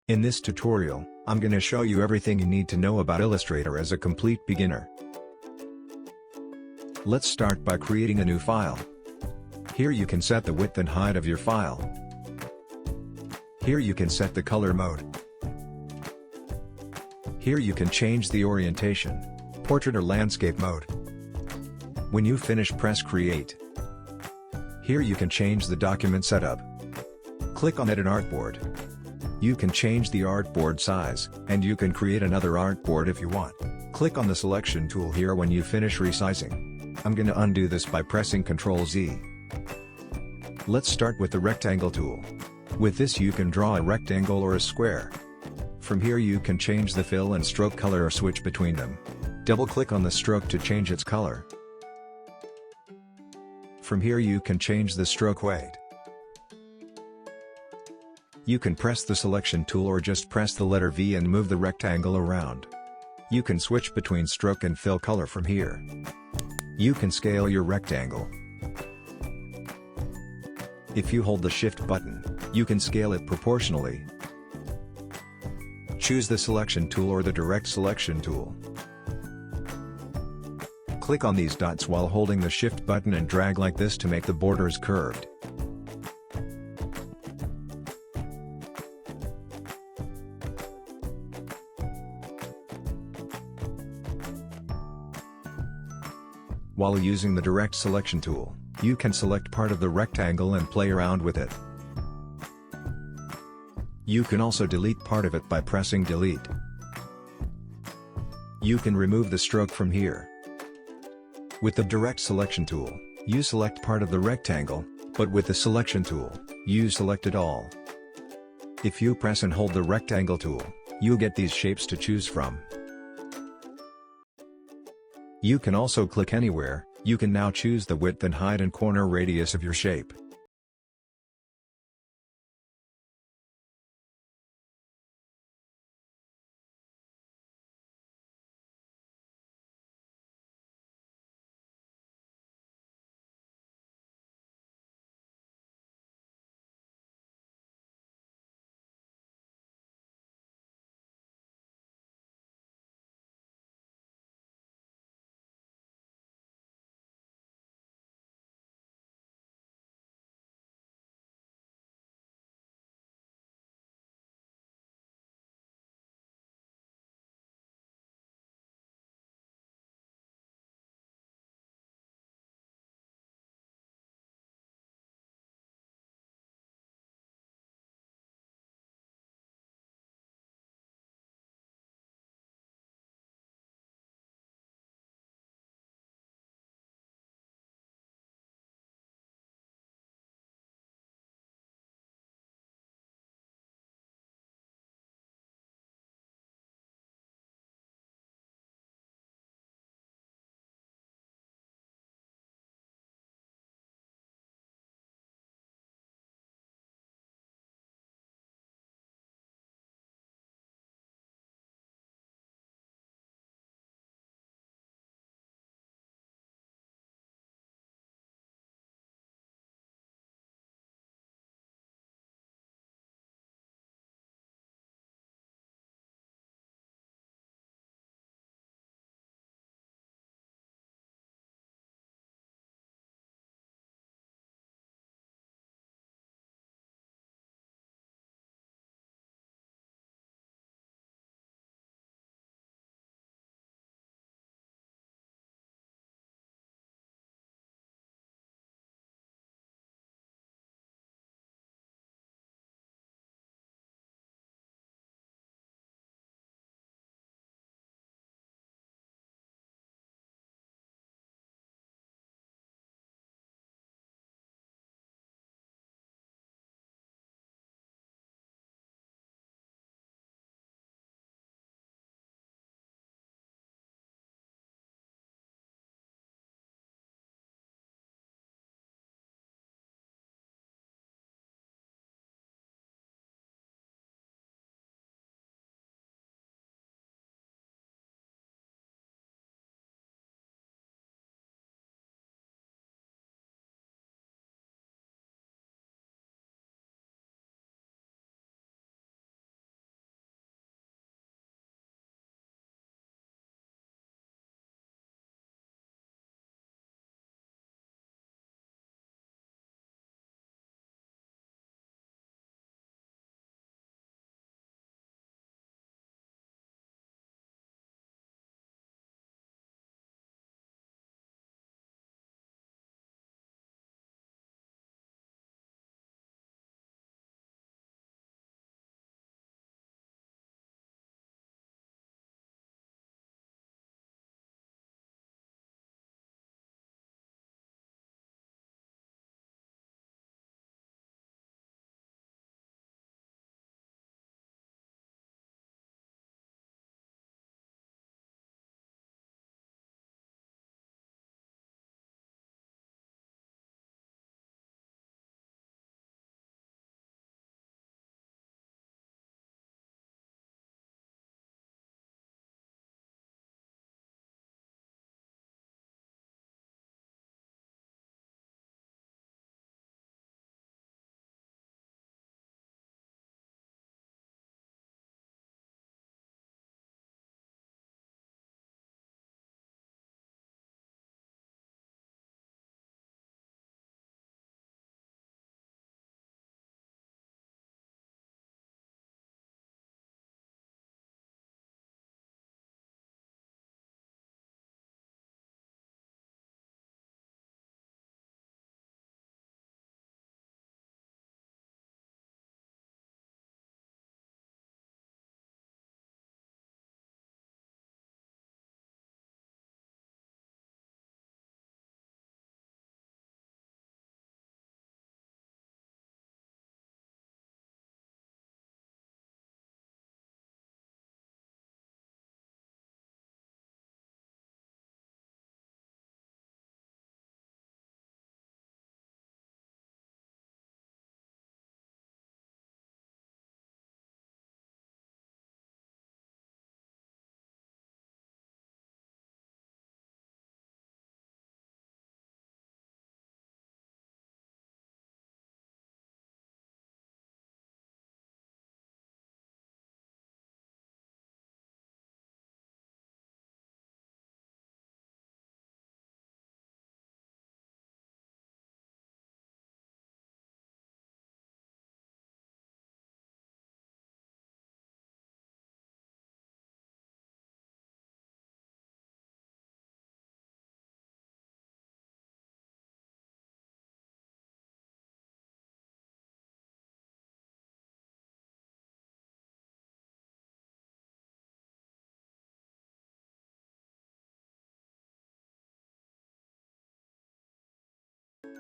In this tutorial, I'm gonna show you everything you need to know about Illustrator as a complete beginner. Let's start by creating a new file. Here you can set the width and height of your file. Here you can set the color mode. Here you can change the orientation, portrait or landscape mode. When you finish, press Create. Here you can change the document setup. Click on Edit Artboard. You can change the artboard size, and you can create another artboard if you want. Click on the selection tool here when you finish resizing. I'm gonna undo this by pressing Ctrl Z. Let's start with the rectangle tool. With this you can draw a rectangle or a square. From here you can change the fill and stroke color or switch between them. Double-click on the stroke to change its color. From here you can change the stroke weight. You can press the selection tool or just press the letter V and move the rectangle around. You can switch between stroke and fill color from here. You can scale your rectangle. If you hold the Shift button, you can scale it proportionally. Choose the selection tool or the direct selection tool. Click on these dots while holding the Shift button and drag like this to make the borders curved. While using the direct selection tool, you can select part of the rectangle and play around with it. You can also delete part of it by pressing Delete. You can remove the stroke from here. With the direct selection tool, you select part of the rectangle, but with the selection tool, you select it all. If you press and hold the rectangle tool, you get these shapes to choose from. You can also click anywhere. You can now choose the width and height and corner radius of your shape.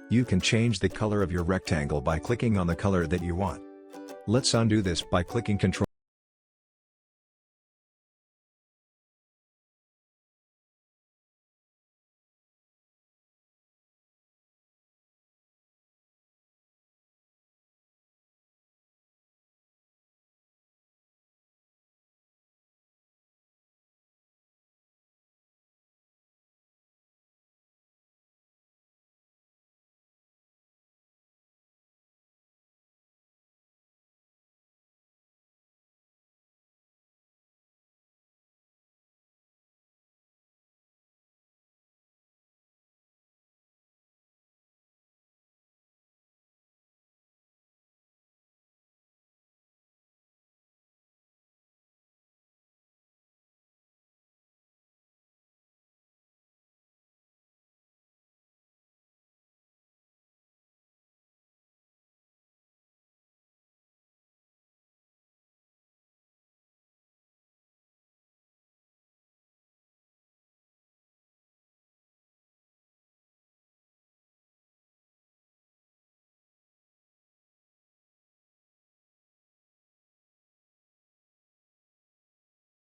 You can change the color of your rectangle by clicking on the color that you want. Let's undo this by clicking Ctrl.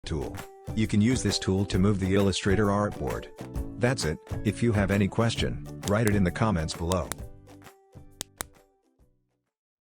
Tool. You can use this tool to move the Illustrator artboard. That's it. If you have any question, write it in the comments below.